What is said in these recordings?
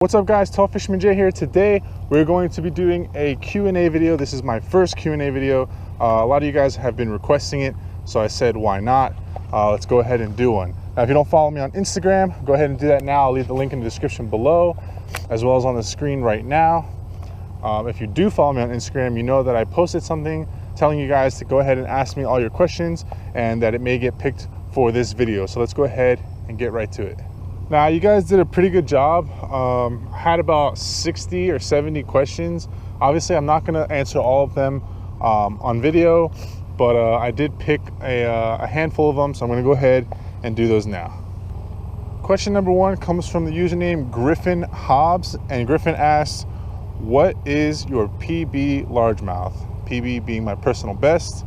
What's up guys, TallFishermanJ here. Today we're going to be doing a Q&A video. This is my first Q&A video. A lot of you guys have been requesting it, so I said why not. Let's go ahead and do one. Now if you don't follow me on Instagram, go ahead and do that now. I'll leave the link in the description below, as well as on the screen right now. If you do follow me on Instagram, you know that I posted something telling you guys to go ahead and ask me all your questions and that it may get picked for this video. So let's go ahead and get right to it. Now, you guys did a pretty good job. Had about 60 or 70 questions. Obviously, I'm not gonna answer all of them on video, but I did pick a handful of them, so I'm gonna go ahead and do those now. Question number one comes from the username Griffin Hobbs, and Griffin asks, what is your PB largemouth? PB being my personal best.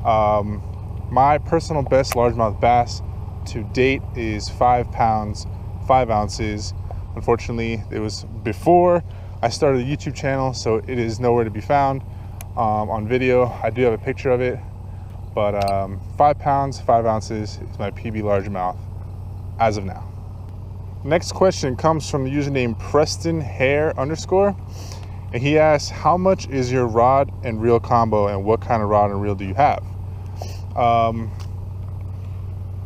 My personal best largemouth bass to date is 5 pounds, 5 ounces. Unfortunately, it was before I started a YouTube channel, so it is nowhere to be found on video. I do have a picture of it, but 5 pounds, 5 ounces is my PB largemouth as of now. Next question comes from the username Preston Hare _, and he asks, how much is your rod and reel combo, and what kind of rod and reel do you have?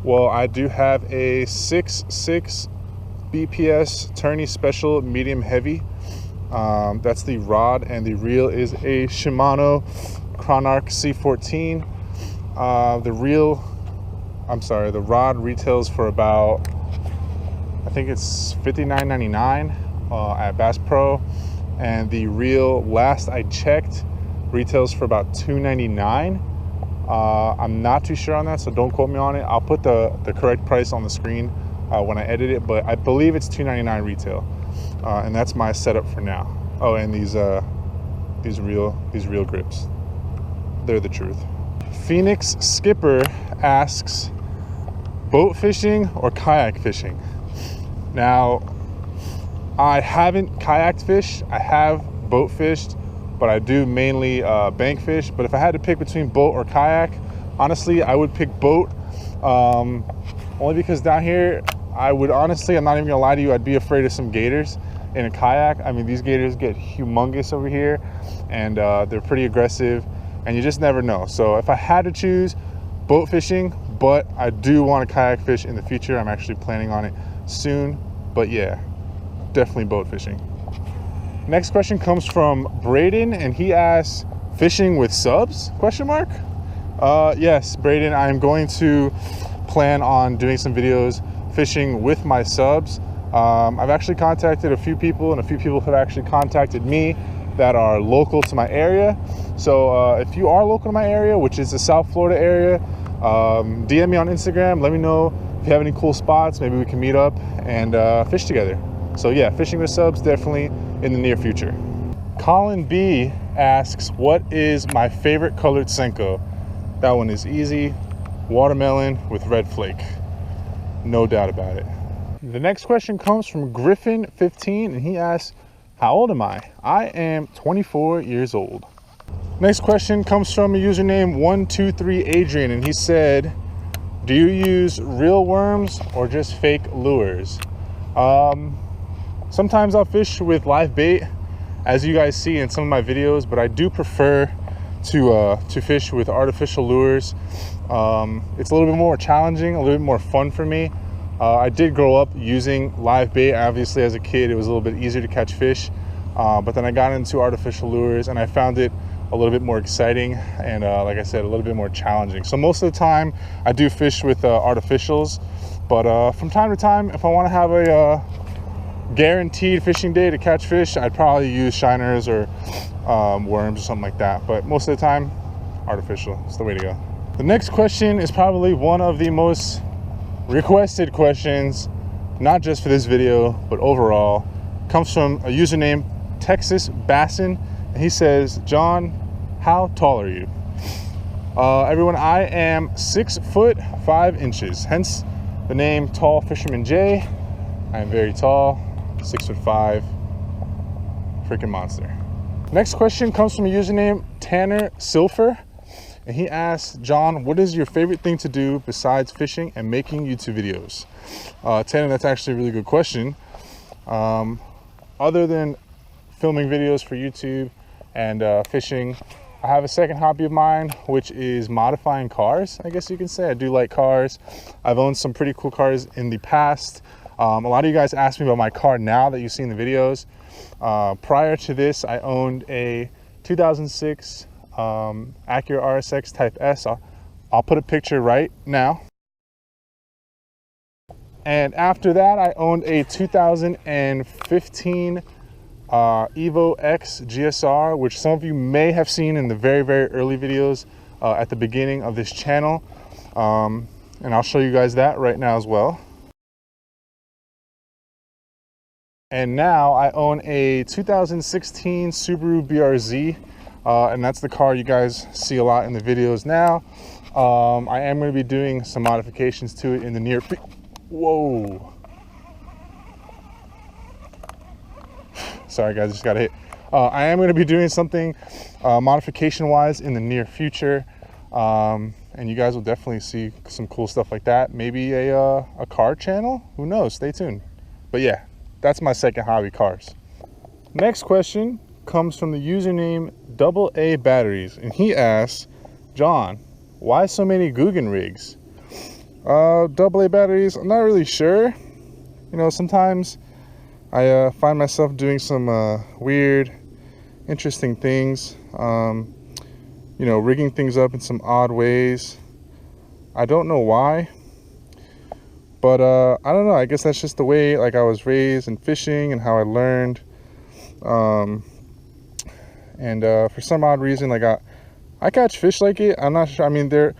Well, I do have a 6.6 BPS Tourney Special medium heavy. That's the rod, and the reel is a Shimano Chronarch C14. The rod retails for about, I think it's $59.99 at Bass Pro, and the reel, last I checked, retails for about $2.99. I'm not too sure on that, so don't quote me on it. I'll put the correct price on the screen when I edit it, but I believe it's $2.99 retail, and that's my setup for now. Oh, and these reel grips, they're the truth. Phoenix Skipper asks, boat fishing or kayak fishing? Now, I haven't kayaked fished. I have boat fished, but I do mainly bank fish. But if I had to pick between boat or kayak, honestly, I would pick boat. Only because down here, I'm not even gonna lie to you, I'd be afraid of some gators in a kayak. I mean, these gators get humongous over here, and they're pretty aggressive, and you just never know. So if I had to choose, boat fishing, but I do want to kayak fish in the future. I'm actually planning on it soon, but yeah, definitely boat fishing. Next question comes from Braden, and he asks, fishing with subs, question mark? Yes, Braden, I'm going to plan on doing some videos fishing with my subs. I've actually contacted a few people, and a few people have actually contacted me that are local to my area. So if you are local to my area, which is the South Florida area, DM me on Instagram, let me know if you have any cool spots. Maybe we can meet up and fish together. So yeah, fishing with subs, definitely in the near future. Colin B asks, what is my favorite colored Senko? That one is easy, watermelon with red flake, no doubt about it. The next question comes from Griffin15, and he asks, how old am I? I am 24 years old. Next question comes from a username 123Adrian, and he said, do you use real worms or just fake lures? Sometimes I'll fish with live bait, as you guys see in some of my videos, but I do prefer to fish with artificial lures. It's a little bit more challenging, a little bit more fun for me. I did grow up using live bait. Obviously, as a kid, it was a little bit easier to catch fish, but then I got into artificial lures, and I found it a little bit more exciting, and like I said, a little bit more challenging. So most of the time, I do fish with artificials, but from time to time, if I want to have a guaranteed fishing day to catch fish, I'd probably use shiners or worms or something like that, but most of the time, artificial is the way to go. The next question is probably one of the most requested questions, not just for this video, but overall. Comes from a username Texas Bassin, and he says, John, how tall are you? Everyone, I am 6 foot 5 inches, hence the name TallFishermanJ. I am very tall, 6 foot 5, freaking monster. Next question comes from a username Tanner Silfer, and he asks, John, what is your favorite thing to do besides fishing and making YouTube videos? Tanner, that's actually a really good question. other than filming videos for YouTube and fishing, I have a second hobby of mine, which is modifying cars. I guess you can say I do like cars. I've owned some pretty cool cars in the past. A lot of you guys asked me about my car now that you've seen the videos. Prior to this, I owned a 2006 Acura RSX Type S. I'll put a picture right now. And after that, I owned a 2015 Evo X GSR, which some of you may have seen in the very, very early videos at the beginning of this channel. And I'll show you guys that right now as well. And now I own a 2016 Subaru BRZ, and that's the car you guys see a lot in the videos now. I am going to be doing some modifications to it in the near future. Whoa. Sorry guys, just got hit. I am going to be doing something modification wise in the near future. And you guys will definitely see some cool stuff like that. Maybe a car channel, who knows, stay tuned. But yeah, that's my second hobby, cars. Next question comes from the username AA Batteries, and he asks, John, why so many googan rigs? AA Batteries, I'm not really sure. You know, sometimes I find myself doing some weird, interesting things. You know, rigging things up in some odd ways. I don't know why, but I don't know. I guess that's just the way like I was raised in fishing and how I learned. For some odd reason, like I catch fish like it. I'm not sure. I mean, the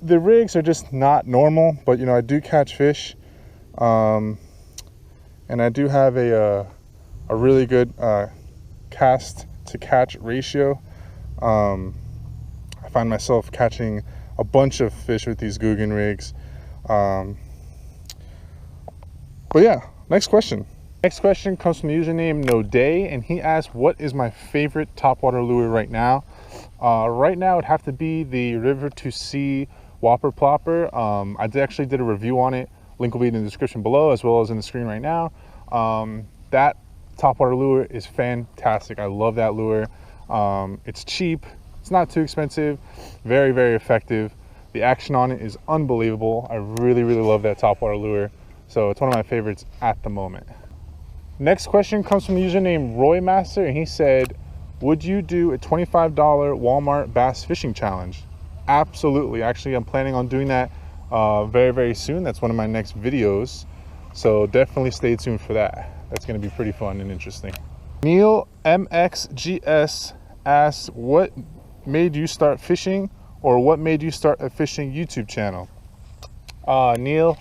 rigs are just not normal, but you know, I do catch fish. And I do have a really good cast to catch ratio. I find myself catching a bunch of fish with these googan rigs. But yeah, next question. Next question comes from the username No Day, and he asked, what is my favorite topwater lure right now? Right now it'd have to be the River to Sea whopper plopper. I actually did a review on it. Link will be in the description below as well as in the screen right now. That topwater lure is fantastic. I love that lure. It's cheap, it's not too expensive, very, very effective. The action on it is unbelievable. I really, really love that topwater lure. So it's one of my favorites at the moment. Next question comes from the username Roy Master, and he said, would you do a $25 Walmart bass fishing challenge? Absolutely. Actually, I'm planning on doing that very, very soon. That's one of my next videos. So definitely stay tuned for that. That's going to be pretty fun and interesting. Neil MXGS asks, what made you start fishing, or what made you start a fishing YouTube channel? Neil,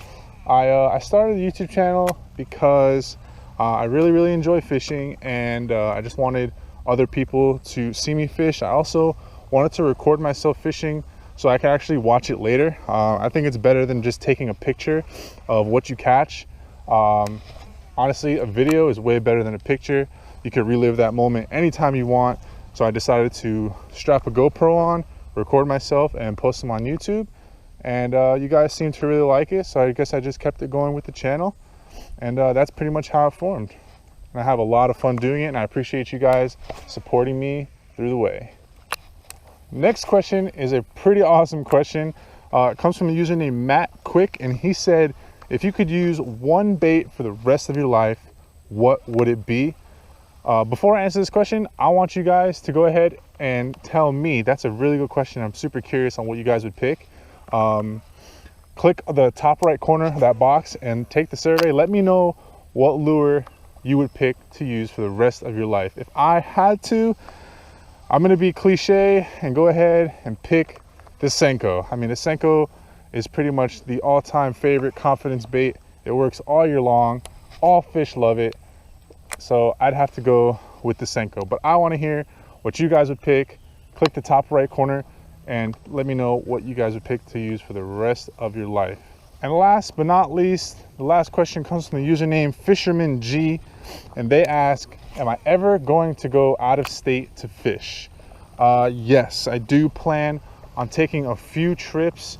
I started a YouTube channel because I really, really enjoy fishing, and I just wanted other people to see me fish. I also wanted to record myself fishing so I can actually watch it later. I think it's better than just taking a picture of what you catch. Honestly, a video is way better than a picture. You can relive that moment anytime you want. So I decided to strap a GoPro on, record myself, and post them on YouTube. And you guys seem to really like it, so I guess I just kept it going with the channel. And that's pretty much how it formed. And I have a lot of fun doing it, and I appreciate you guys supporting me through the way. Next question is a pretty awesome question. It comes from a user named Matt Quick, and he said, if you could use one bait for the rest of your life, what would it be? Before I answer this question, I want you guys to go ahead and tell me. That's a really good question. I'm super curious on what you guys would pick. Click the top right corner of that box and take the survey. Let me know what lure you would pick to use for the rest of your life. If I had to, I'm gonna be cliche and go ahead and pick the Senko. I mean, the Senko is pretty much the all-time favorite confidence bait. It works all year long. All fish love it. So I'd have to go with the Senko, but I wanna hear what you guys would pick. Click the top right corner and let me know what you guys would pick to use for the rest of your life. And last but not least, the last question comes from the username TallFishermanJ, and they ask, am I ever going to go out of state to fish? Yes, I do plan on taking a few trips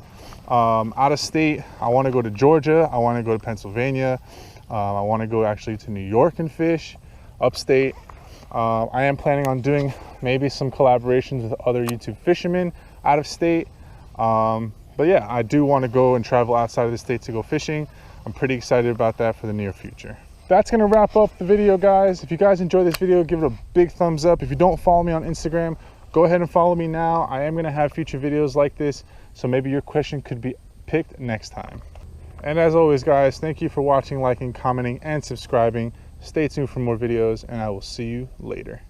out of state. I want to go to Georgia, I want to go to Pennsylvania, I want to go actually to New York and fish. upstate. I am planning on doing maybe some collaborations with other YouTube fishermen out of state. But yeah, I do want to go and travel outside of the state to go fishing. I'm pretty excited about that for the near future. That's gonna wrap up the video, guys. If you guys enjoyed this video, give it a big thumbs up. If you don't follow me on Instagram, go ahead and follow me now. I am gonna have future videos like this, so maybe your question could be picked next time. And as always, guys, thank you for watching, liking, commenting, and subscribing. Stay tuned for more videos, and I will see you later.